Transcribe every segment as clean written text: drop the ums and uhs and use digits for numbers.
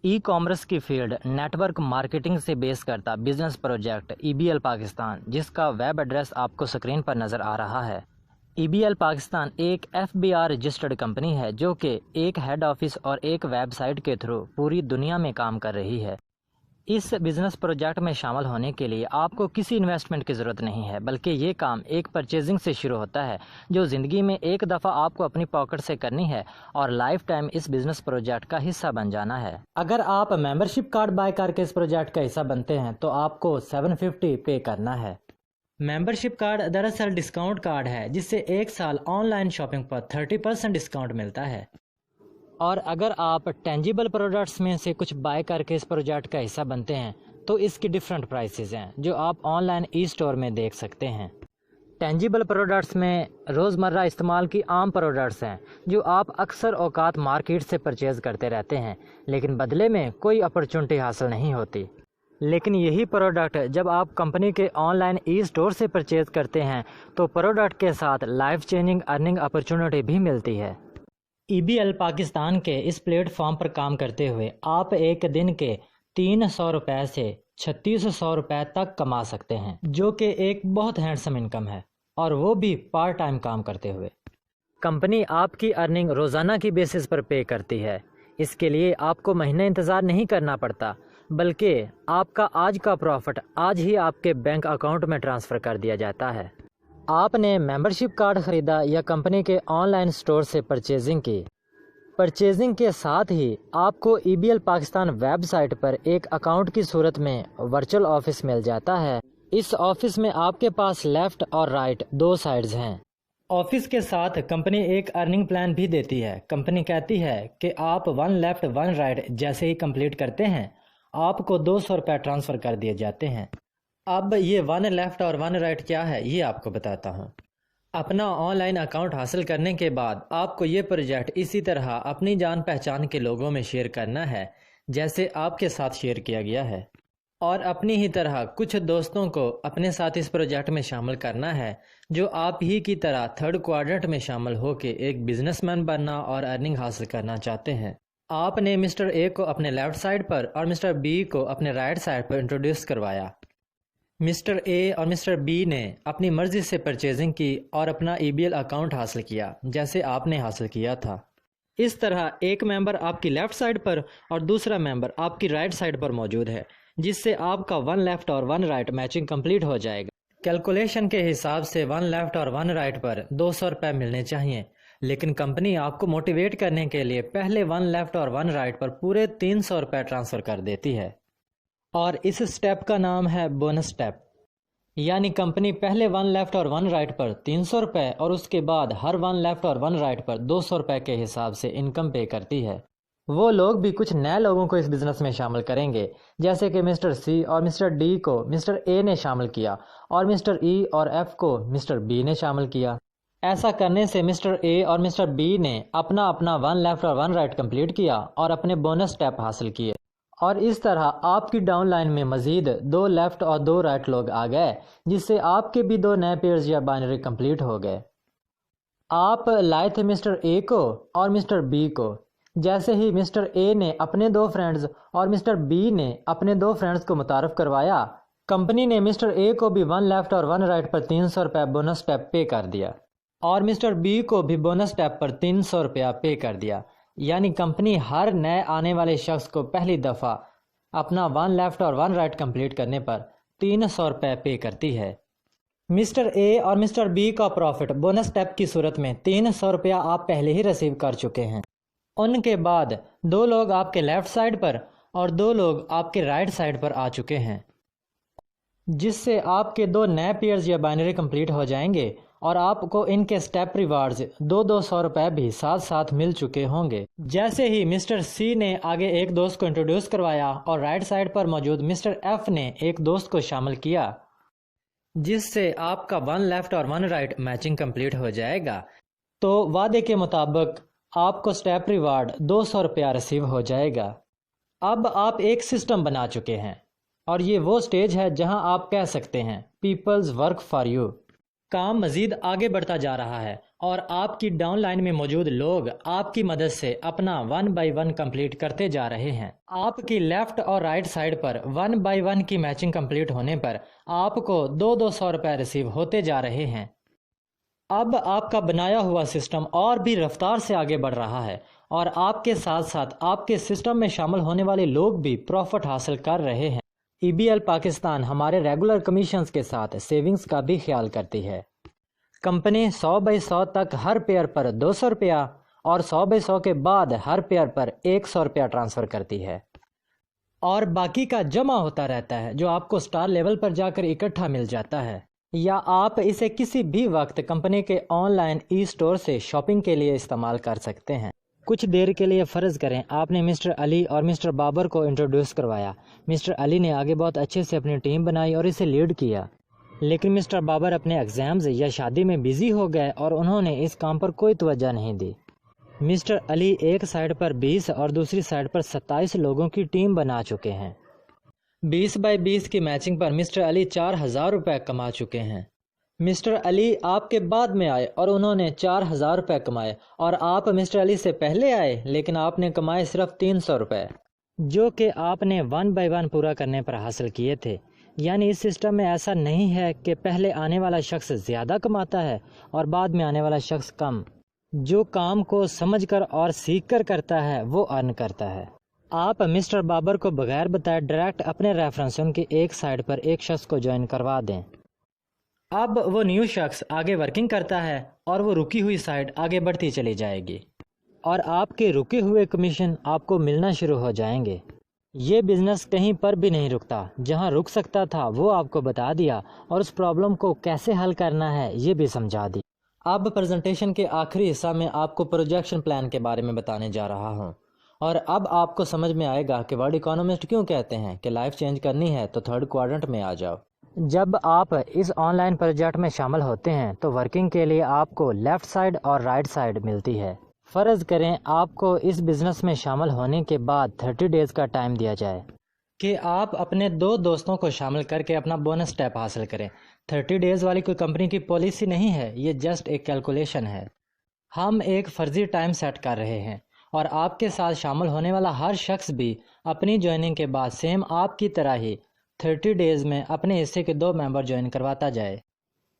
E commerce کی field net work marketing سے بیس کرتا بزنس پروجیکٹ EBL پاکستان، جس کا ویب ایڈریس آپ کو سکرین پر نظر آ رہا ہے۔ EBL پاکستان ایک FBR رجسٹرڈ کمپنی ہے جو کہ ایک ہیڈ آفس اور ایک ویب سائٹ کے تھرو پوری دنیا میں کام کر رہی ہے۔ اس بزنس پروجیکٹ میں شامل ہونے کے لیے آپ کو کسی انویسٹمنٹ کی ضرورت نہیں ہے، بلکہ یہ کام ایک پرچیزنگ سے شروع ہوتا ہے جو زندگی میں ایک دفعہ آپ کو اپنی پاکٹ سے کرنی ہے اور لائف ٹائم اس بزنس پروجیکٹ کا حصہ بن جانا ہے۔ اگر آپ ممبرشپ کارڈ بائی کر کے اس پروجیکٹ کا حصہ بنتے ہیں تو آپ کو 750 پے کرنا ہے۔ ممبرشپ کارڈ دراصل ڈسکاؤنٹ کارڈ ہے جس سے ایک سال on line shopping per 30% discount ملتا ہے، اور اگر آپ ٹینجیبل پروڈکٹس میں سے کچھ بائی کر کے اس پروجیکٹ کا حصہ بنتے ہیں تو اس کی ڈیفرنٹ پرائسز ہیں جو آپ آن لائن ای اسٹور میں دیکھ سکتے ہیں۔ ٹینجیبل پروڈکٹس میں روزمرہ استعمال کی عام پروڈکٹس ہیں جو آپ اکثر اوقات مارکیٹ سے پرچیز کرتے رہتے ہیں لیکن بدلے میں کوئی اپرچونٹی حاصل نہیں ہوتی، لیکن یہی پروڈکٹ جب آپ کمپنی کے آن لائن ای اسٹور سے پرچیز کرتے ہیں تو پروڈکٹ کے ساتھ لائف چینجنگ ارننگ اپرچونٹی بھی ملتی ہے۔ EBL پاکستان کے اس پلیٹ فارم پر کام کرتے ہوئے آپ ایک دن کے 300 روپے سے 3600 روپے تک کما سکتے ہیں، جو کہ ایک بہت ہینڈسم انکم ہے، اور وہ بھی پارٹ ٹائم کام کرتے ہوئے۔ کمپنی آپ کی ارننگ روزانہ کی بیسس پر پے کرتی ہے، اس کے لیے آپ کو مہینے انتظار نہیں کرنا پڑتا، بلکہ آپ کا آج کا پروفٹ آج ہی آپ کے بینک اکاؤنٹ میں ٹرانسفر کر دیا جاتا ہے۔ آپ نے ممبرشپ کارڈ خریدا یا کمپنی کے آن لائن اسٹور سے پرچیزنگ کی، پرچیزنگ کے ساتھ ہی آپ کو EBL پاکستان ویب سائٹ پر ایک اکاؤنٹ کی صورت میں ورچوئل آفس مل جاتا ہے۔ اس آفس میں آپ کے پاس لیفٹ اور رائٹ دو سائڈز ہیں۔ آفس کے ساتھ کمپنی ایک ارننگ پلان بھی دیتی ہے۔ کمپنی کہتی ہے کہ آپ 1 لیفٹ 1 رائٹ جیسے ہی کمپلیٹ کرتے ہیں آپ کو 200 روپے ٹرانسفر کر دیے جاتے ہیں۔ اب یہ 1 لیفٹ اور 1 رائٹ کیا ہے یہ آپ کو بتاتا ہوں۔ اپنا آن لائن اکاؤنٹ حاصل کرنے کے بعد آپ کو یہ پروجیکٹ اسی طرح اپنی جان پہچان کے لوگوں میں شیئر کرنا ہے جیسے آپ کے ساتھ شیئر کیا گیا ہے، اور اپنی ہی طرح کچھ دوستوں کو اپنے ساتھ اس پروجیکٹ میں شامل کرنا ہے جو آپ ہی کی طرح 3rd کوارٹرنٹ میں شامل ہو کے ایک بزنس مین بننا اور ارننگ حاصل کرنا چاہتے ہیں۔ آپ نے مسٹر اے کو اپنے لیفٹ سائڈ پر اور مسٹر بی کو اپنے رائٹ سائڈ پر انٹروڈیوس کروایا۔ مسٹر اے اور مسٹر بی نے اپنی مرضی سے پرچیزنگ کی اور اپنا EBL اکاؤنٹ حاصل کیا جیسے آپ نے حاصل کیا تھا۔ اس طرح ایک ممبر آپ کی لیفٹ سائڈ پر اور دوسرا ممبر آپ کی رائٹ سائڈ پر موجود ہے، جس سے آپ کا 1 لیفٹ اور 1 رائٹ میچنگ کمپلیٹ ہو جائے گا۔ کیلکولیشن کے حساب سے 1 لیفٹ اور 1 رائٹ پر 200 روپے ملنے چاہیے، لیکن کمپنی آپ کو موٹیویٹ کرنے کے لیے پہلے 1 لیفٹ اور 1 رائٹ پر پورے 300 روپے ٹرانسفر کر دیتی ہے، اور اس سٹیپ کا نام ہے بونس سٹیپ۔ یعنی کمپنی پہلے 1 لیفٹ اور 1 رائٹ پر 300 روپے اور اس کے بعد ہر 1 لیفٹ اور 1 رائٹ پر 200 روپے کے حساب سے انکم پے کرتی ہے۔ وہ لوگ بھی کچھ نئے لوگوں کو اس بزنس میں شامل کریں گے، جیسے کہ مسٹر سی اور مسٹر ڈی کو مسٹر اے نے شامل کیا اور مسٹر ای اور ایف کو مسٹر بی نے شامل کیا۔ ایسا کرنے سے مسٹر اے اور مسٹر بی نے اپنا 1 لیفٹ اور 1 رائٹ کمپلیٹ کیا اور اپنے بونس سٹیپ حاصل کیے، اور اس طرح آپ کی ڈاؤن لائن میں مزید 2 لیفٹ اور 2 رائٹ لوگ آ گئے، جس سے آپ کے بھی 2 نئے پیئرز یا بائنری کمپلیٹ ہو گئے۔ آپ لائے تھے مسٹر اے کو اور مسٹر بی کو، جیسے ہی مسٹر اے نے اپنے 2 فرینڈز اور مسٹر بی نے اپنے 2 فرینڈز کو متعارف کروایا، کمپنی نے مسٹر اے کو بھی 1 لیفٹ اور 1 رائٹ پر 300 روپے بونس سٹیپ پے کر دیا، اور مسٹر بی کو بھی بونس سٹیپ پر 300 روپیہ پے کر دیا۔ یعنی کمپنی ہر نئے آنے والے شخص کو پہلی دفعہ اپنا 1 لیفٹ اور 1 رائٹ کمپلیٹ کرنے پر 300 روپے پے کرتی ہے۔ مسٹر اے اور مسٹر بی کا پروفٹ بونس سٹیپ کی صورت میں 300 روپیہ آپ پہلے ہی ریسیو کر چکے ہیں۔ ان کے بعد 2 لوگ آپ کے لیفٹ سائڈ پر اور 2 لوگ آپ کے رائٹ سائڈ پر آ چکے ہیں، جس سے آپ کے 2 نئے پیئرز یا بائنری کمپلیٹ ہو جائیں گے، اور آپ کو ان کے سٹیپ ریوارڈز 200 روپے بھی ساتھ ساتھ مل چکے ہوں گے۔ جیسے ہی مسٹر سی نے آگے ایک دوست کو انٹروڈیوس کروایا اور رائٹ سائڈ پر موجود مسٹر ایف نے ایک دوست کو شامل کیا، جس سے آپ کا 1 لیفٹ اور 1 رائٹ میچنگ کمپلیٹ ہو جائے گا، تو وعدے کے مطابق آپ کو سٹیپ ریوارڈ 200 روپیہ ریسیو ہو جائے گا۔ اب آپ ایک سسٹم بنا چکے ہیں، اور یہ وہ سٹیج ہے جہاں آپ کہہ سکتے ہیں پیپلز ورک فار یو۔ کام مزید آگے بڑھتا جا رہا ہے اور آپ کی ڈاؤن لائن میں موجود لوگ آپ کی مدد سے اپنا 1 بائی 1 کمپلیٹ کرتے جا رہے ہیں۔ آپ کی لیفٹ اور رائٹ سائڈ پر 1 بائی 1 کی میچنگ کمپلیٹ ہونے پر آپ کو 200 روپے ریسیو ہوتے جا رہے ہیں۔ اب آپ کا بنایا ہوا سسٹم اور بھی رفتار سے آگے بڑھ رہا ہے اور آپ کے ساتھ ساتھ آپ کے سسٹم میں شامل ہونے والے لوگ بھی پروفٹ حاصل کر رہے ہیں۔ EBL پاکستان ہمارے ریگولر کمیشنز کے ساتھ سیونگز کا بھی خیال کرتی ہے۔ کمپنی 100 بائی 100 تک ہر پیئر پر 200 روپیہ اور 100 بائی 100 کے بعد ہر پیئر پر 100 روپیہ ٹرانسفر کرتی ہے، اور باقی کا جمع ہوتا رہتا ہے جو آپ کو سٹار لیول پر جا کر اکٹھا مل جاتا ہے، یا آپ اسے کسی بھی وقت کمپنی کے آن لائن ای سٹور سے شاپنگ کے لیے استعمال کر سکتے ہیں۔ کچھ دیر کے لیے فرض کریں آپ نے مسٹر علی اور مسٹر بابر کو انٹروڈیوس کروایا۔ مسٹر علی نے آگے بہت اچھے سے اپنی ٹیم بنائی اور اسے لیڈ کیا، لیکن مسٹر بابر اپنے ایگزامز یا شادی میں بیزی ہو گئے اور انہوں نے اس کام پر کوئی توجہ نہیں دی۔ مسٹر علی ایک سائڈ پر 20 اور دوسری سائڈ پر 27 لوگوں کی ٹیم بنا چکے ہیں۔ 20 بائی 20 کی میچنگ پر مسٹر علی 4000 روپے کما چکے ہیں۔ مسٹر علی آپ کے بعد میں آئے اور انہوں نے 4000 روپے کمائے، اور آپ مسٹر علی سے پہلے آئے لیکن آپ نے کمائے صرف 300 روپے، جو کہ آپ نے 1 بائی 1 پورا کرنے پر حاصل کیے تھے۔ یعنی اس سسٹم میں ایسا نہیں ہے کہ پہلے آنے والا شخص زیادہ کماتا ہے اور بعد میں آنے والا شخص کم۔ جو کام کو سمجھ کر اور سیکھ کر کرتا ہے وہ ارن کرتا ہے۔ آپ مسٹر بابر کو بغیر بتائے ڈائریکٹ اپنے ریفرنسوں کی ایک سائڈ پر ایک شخص کو جوائن کروا دیں۔ اب وہ نیو شخص آگے ورکنگ کرتا ہے اور وہ رکی ہوئی سائڈ آگے بڑھتی چلی جائے گی، اور آپ کے رکے ہوئے کمیشن آپ کو ملنا شروع ہو جائیں گے۔ یہ بزنس کہیں پر بھی نہیں رکتا، جہاں رک سکتا تھا وہ آپ کو بتا دیا اور اس پرابلم کو کیسے حل کرنا ہے یہ بھی سمجھا دی۔ اب پریزنٹیشن کے آخری حصہ میں آپ کو پروجیکشن پلان کے بارے میں بتانے جا رہا ہوں، اور اب آپ کو سمجھ میں آئے گا کہ ورلڈ اکانومسٹ کیوں کہتے ہیں کہ لائف چینج کرنی ہے تو تھرڈ کوارٹرنٹ میں آ جاؤ۔ جب آپ اس آن لائن پروجیکٹ میں شامل ہوتے ہیں تو ورکنگ کے لیے آپ کو لیفٹ سائڈ اور رائٹ سائڈ ملتی ہے۔ فرض کریں آپ کو اس بزنس میں شامل ہونے کے بعد 30 ڈیز کا ٹائم دیا جائے کہ آپ اپنے 2 دوستوں کو شامل کر کے اپنا بونس سٹیپ حاصل کریں۔ 30 ڈیز والی کوئی کمپنی کی پالیسی نہیں ہے، یہ جسٹ ایک کیلکولیشن ہے۔ ہم ایک فرضی ٹائم سیٹ کر رہے ہیں، اور آپ کے ساتھ شامل ہونے والا ہر شخص بھی اپنی جوائننگ کے بعد سیم آپ کی طرح ہی 30 ڈیز میں اپنے حصے کے 2 ممبر جوائن کرواتا جائے۔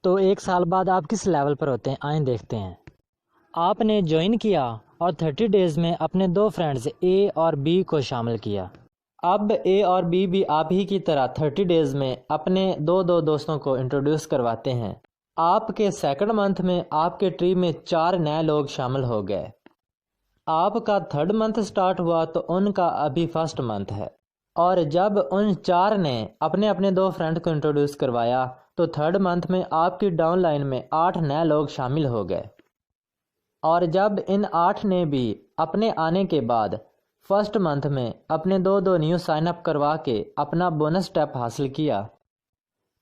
تو 1 سال بعد آپ کس لیول پر ہوتے ہیں آئیں دیکھتے ہیں۔ آپ نے جوائن کیا اور 30 ڈیز میں اپنے 2 فرینڈز اے اور بی کو شامل کیا۔ اب اے اور بی بھی آپ ہی کی طرح 30 ڈیز میں اپنے 2 دوستوں کو انٹروڈیوس کرواتے ہیں۔ آپ کے سیکنڈ منتھ میں آپ کے ٹری میں 4 نئے لوگ شامل ہو گئے۔ آپ کا 3rd منتھ سٹارٹ ہوا تو ان کا ابھی 1st منتھ ہے، اور جب ان 4 نے اپنے اپنے 2 فرینڈ کو انٹروڈیوس کروایا تو 3rd منتھ میں آپ کی ڈاؤن لائن میں 8 نئے لوگ شامل ہو گئے، اور جب ان 8 نے بھی اپنے آنے کے بعد 1st منتھ میں اپنے 2 نیو سائن اپ کروا کے اپنا بونس سٹیپ حاصل کیا،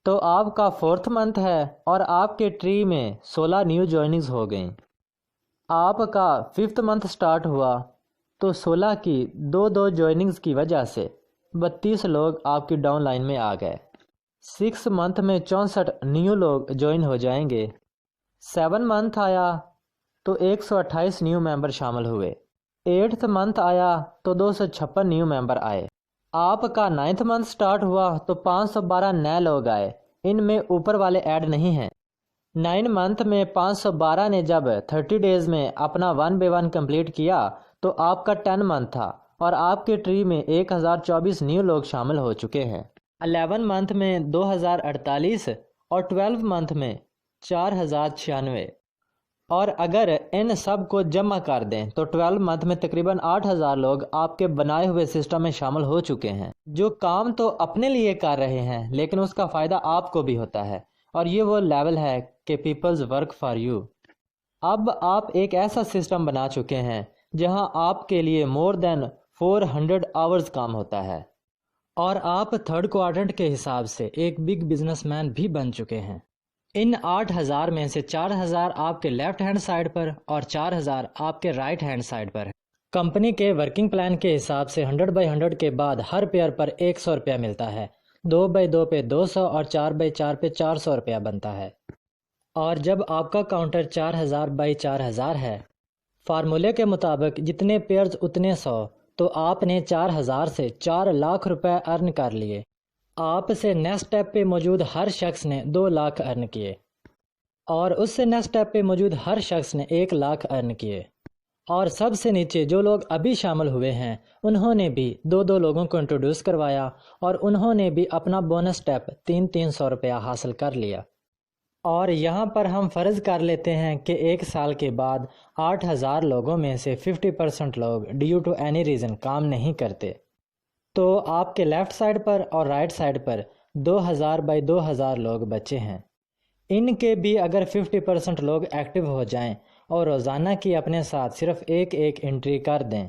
تو آپ کا 4تھ منتھ ہے اور آپ کے ٹری میں 16 نیو جوائننگز ہو گئیں۔ آپ کا 5تھ منتھ سٹارٹ ہوا تو 16 کی 2 جوائننگز کی وجہ سے 32 لوگ آپ کی ڈاؤن لائن میں آ گئے۔ 6 منتھ میں 64 نیو لوگ جوائن ہو جائیں گے۔ 7 منتھ آیا تو 128 نیو ممبر شامل ہوئے۔ 8تھ منتھ آیا تو 256 نیو ممبر آئے۔ آپ کا 9تھ منتھ سٹارٹ ہوا تو 512 نئے لوگ آئے، ان میں اوپر والے ایڈ نہیں ہیں۔ 9 منتھ میں 512 نے جب 30 ڈیز میں اپنا 1 بائی 1 کمپلیٹ کیا تو آپ کا 10 منتھ تھا، اور آپ کے ٹری میں 1024 نیو لوگ شامل ہو چکے ہیں۔ 11 منتھ میں 2048 اور 12 منتھ میں 4096، اور اگر ان سب کو جمع کر دیں تو 12 منتھ میں تقریباً 8000 لوگ آپ کے بنائے ہوئے سسٹم میں شامل ہو چکے ہیں، جو کام تو اپنے لیے کر رہے ہیں لیکن اس کا فائدہ آپ کو بھی ہوتا ہے، اور یہ وہ لیول ہے کہ پیپلز ورک فار یو۔ اب آپ ایک ایسا سسٹم بنا چکے ہیں جہاں آپ کے لیے مور دین 400 آورز کام ہوتا ہے، اور آپ 3rd کوارٹرنٹ کے حساب سے ایک بگ بزنس مین بھی بن چکے ہیں۔ ان 8000 میں سے 4000 آپ کے لیفٹ ہینڈ سائڈ پر اور 4000 آپ کے رائٹ ہینڈ سائڈ پر ہے۔ کمپنی کے ورکنگ پلان کے حساب سے 100 بائی 100 کے بعد ہر پیئر پر 100 روپیہ ملتا ہے، 2 بائی 2 پہ 200 اور 4 بائی 4 پہ 400 روپیہ بنتا ہے۔ اور جب آپ کا کاؤنٹر 4000 بائی 4000 ہے، فارمولے کے مطابق جتنے پیئرز اتنے 100، تو آپ نے 4000 سے 4 لاکھ روپے ارن کر لیے۔ آپ سے نیکسٹ اسٹیپ پہ موجود ہر شخص نے 2 لاکھ ارن کیے، اور اس سے نیکسٹ اسٹیپ پہ موجود ہر شخص نے 1 لاکھ ارن کیے، اور سب سے نیچے جو لوگ ابھی شامل ہوئے ہیں انہوں نے بھی 2 لوگوں کو انٹروڈیوس کروایا، اور انہوں نے بھی اپنا بونس اسٹیپ 300 روپیہ حاصل کر لیا۔ اور یہاں پر ہم فرض کر لیتے ہیں کہ 1 سال کے بعد 8000 لوگوں میں سے 50% لوگ ڈیو ٹو اینی ریزن کام نہیں کرتے، تو آپ کے لیفٹ سائڈ پر اور رائٹ سائڈ پر 2000 بائی 2000 لوگ بچے ہیں۔ ان کے بھی اگر 50% لوگ ایکٹیو ہو جائیں اور روزانہ کی اپنے ساتھ صرف ایک انٹری کر دیں،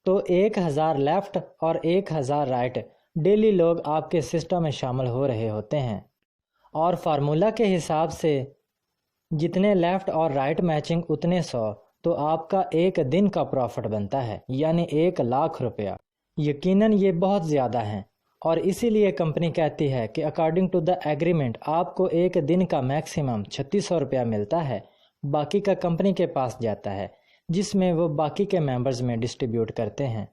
تو 1000 لیفٹ اور 1000 رائٹ ڈیلی لوگ آپ کے سسٹم میں شامل ہو رہے ہوتے ہیں، اور فارمولا کے حساب سے جتنے لیفٹ اور رائٹ میچنگ اتنے 100، تو آپ کا ایک دن کا پروفٹ بنتا ہے، یعنی 1 لاکھ روپیہ۔ یقیناً یہ بہت زیادہ ہیں، اور اسی لیے کمپنی کہتی ہے کہ اکارڈنگ ٹو دا ایگریمنٹ آپ کو ایک دن کا میکسیمم 3600 روپیہ ملتا ہے، باقی کا کمپنی کے پاس جاتا ہے جس میں وہ باقی کے ممبرز میں ڈسٹریبیوٹ کرتے ہیں۔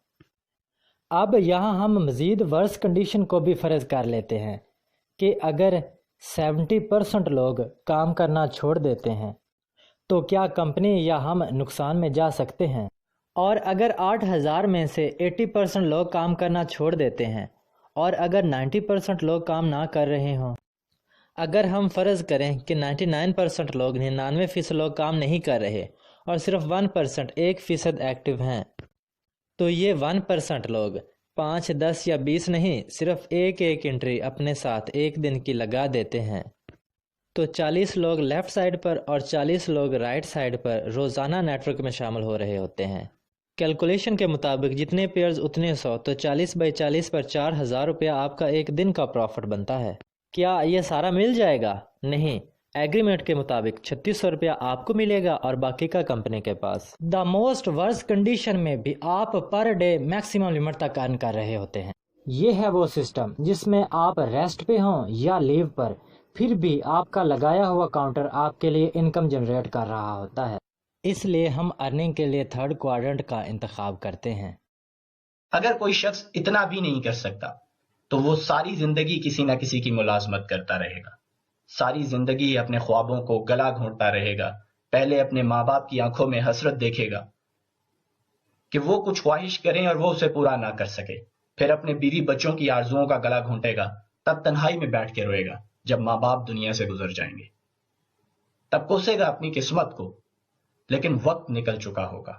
اب یہاں ہم مزید ورس کنڈیشن کو بھی فرض کر لیتے ہیں کہ اگر 70% لوگ کام کرنا چھوڑ دیتے ہیں تو کیا کمپنی یا ہم نقصان میں جا سکتے ہیں؟ اور اگر 8000 میں سے 80% لوگ کام کرنا چھوڑ دیتے ہیں اور اگر 90% لوگ کام نہ کر رہے ہوں، اگر ہم فرض کریں کہ 99% لوگ 99% لوگ کام نہیں کر رہے اور صرف 1% 1% ایکٹیو ہیں، تو یہ 1% لوگ 5 10 یا 20 نہیں، صرف ایک انٹری اپنے ساتھ ایک دن کی لگا دیتے ہیں، تو 40 لوگ لیفٹ سائڈ پر اور 40 لوگ رائٹ سائڈ پر روزانہ نیٹ ورک میں شامل ہو رہے ہوتے ہیں۔ کیلکولیشن کے مطابق جتنے پیئرز اتنے 100، تو 40 بائی 40 پر 4000 روپیہ آپ کا ایک دن کا پروفٹ بنتا ہے۔ کیا یہ سارا مل جائے گا؟ نہیں، ایگریمنٹ کے مطابق 3600 روپیہ آپ کو ملے گا اور باقی کا کمپنی کے پاس۔ دا موسٹ ورس کنڈیشن میں بھی آپ پر ڈے میکسیمم لمٹ تک ارن کر رہے ہوتے ہیں۔ یہ ہے وہ سسٹم جس میں آپ ریسٹ پہ ہوں یا لیو پر، پھر بھی آپ کا لگایا ہوا کاؤنٹر آپ کے لیے انکم جنریٹ کر رہا ہوتا ہے۔ اس لیے ہم ارننگ کے لیے 3rd کوارٹرنٹ کا انتخاب کرتے ہیں۔ اگر کوئی شخص اتنا بھی نہیں کر سکتا تو وہ ساری زندگی کسی نہ کسی کی ملازمت کرتا رہے گا، ساری زندگی اپنے خوابوں کو گلا گھونٹتا رہے گا، پہلے اپنے ماں باپ کی آنکھوں میں حسرت دیکھے گا کہ وہ کچھ خواہش کریں اور وہ اسے پورا نہ کر سکے، پھر اپنے بیوی بچوں کی آرزوؤں کا گلا گھونٹے گا، تب تنہائی میں بیٹھ کے روئے گا جب ماں باپ دنیا سے گزر جائیں گے، تب کوسے گا اپنی قسمت کو، لیکن وقت نکل چکا ہوگا۔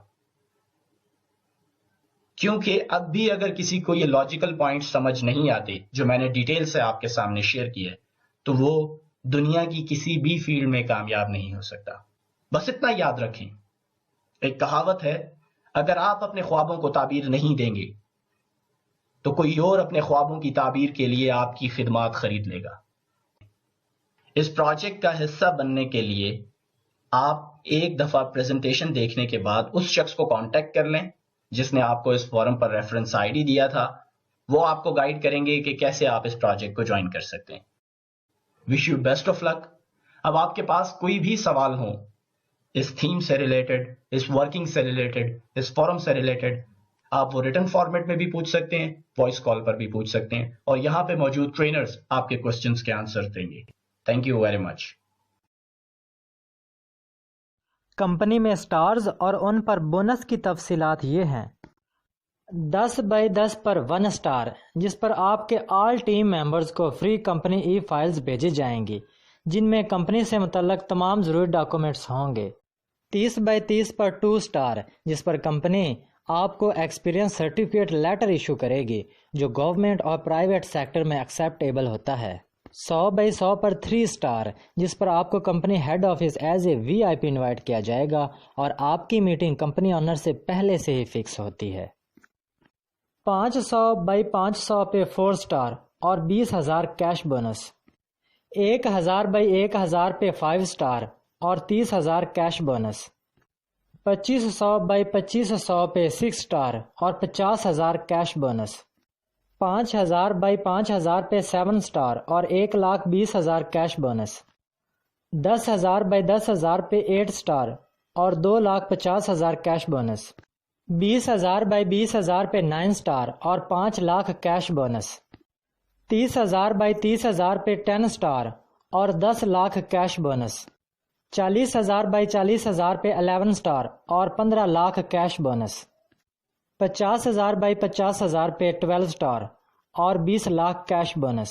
کیونکہ اب بھی اگر کسی کو یہ لاجیکل پوائنٹ سمجھ نہیں آتے جو میں نے ڈیٹیل سے آپ کے سامنے شیئر کیے، تو وہ دنیا کی کسی بھی فیلڈ میں کامیاب نہیں ہو سکتا۔ بس اتنا یاد رکھیں، ایک کہاوت ہے، اگر آپ اپنے خوابوں کو تعبیر نہیں دیں گے تو کوئی اور اپنے خوابوں کی تعبیر کے لیے آپ کی خدمات خرید لے گا۔ اس پروجیکٹ کا حصہ بننے کے لیے آپ ایک دفعہ پریزنٹیشن دیکھنے کے بعد اس شخص کو کانٹیکٹ کر لیں جس نے آپ کو اس فورم پر ریفرنس آئی ڈی دیا تھا، وہ آپ کو گائیڈ کریں گے کہ کیسے آپ اس پروجیکٹ کو جوائن کر سکتے ہیں۔ وش یو بیسٹ آف لک۔ اب آپ کے پاس کوئی بھی سوال ہو اس تھیم سے ریلیٹڈ، اس ورکنگ سے ریلیٹڈ، اس فورم سے ریلیٹڈ، آپ وہ ریٹن فارمیٹ میں بھی پوچھ سکتے ہیں، وائس کال پر بھی پوچھ سکتے ہیں، اور یہاں پہ موجود ٹرینرز آپ کے کوسچنز کے آنسر دیں گے۔ Thank you very much. Company میں سٹارز اور ان پر بونس کی تفصیلات یہ ہیں: 10 بائی 10 پر 1 سٹار، جس پر آپ کے آل ٹیم ممبرز کو فری کمپنی ای فائلز بھیجی جائیں گی جن میں کمپنی سے متعلق تمام ضروری ڈاکومنٹس ہوں گے۔ 30 بائی 30 پر 2 سٹار، جس پر کمپنی آپ کو ایکسپیرینس سرٹیفکیٹ لیٹر ایشو کرے گی جو گورنمنٹ اور پرائیویٹ سیکٹر میں ایکسیپٹیبل ہوتا ہے۔ 100 بائی 100 پر 3 سٹار، جس پر آپ کو company head office as a VIP invite کیا جائے گا اور آپ کی میٹنگ کمپنی آنر سے پہلے سے ہی فکس ہوتی ہے۔ 500 بائی 500 پہ 4 سٹار اور 20,000 کیش بونس۔ 1000 بائی 1000 پہ 5 سٹار اور 30,000 کیش بونس۔ 2500 بائی 2500 پہ 6 سٹار اور 50,000 کیش بونس۔ 5000 بائی 5000 پہ 7 سٹار اور 1,20,000 کیش بونس۔ 10,000 بائی 10,000 پہ 8 سٹار اور 2,50,000 کیش بونس۔ 20,000 بائی 20,000 پہ 9 سٹار اور 5 لاکھ کیش بونس۔ 30,000 بائی 30,000 پہ 10 سٹار اور 10 لاکھ کیش بونس۔ 40,000 بائی 40,000 پہ 11 سٹار اور 15 لاکھ کیش بونس۔ 50,000 بائی 50,000 پہ 12 سٹار اور 20 لاکھ کیش بونس۔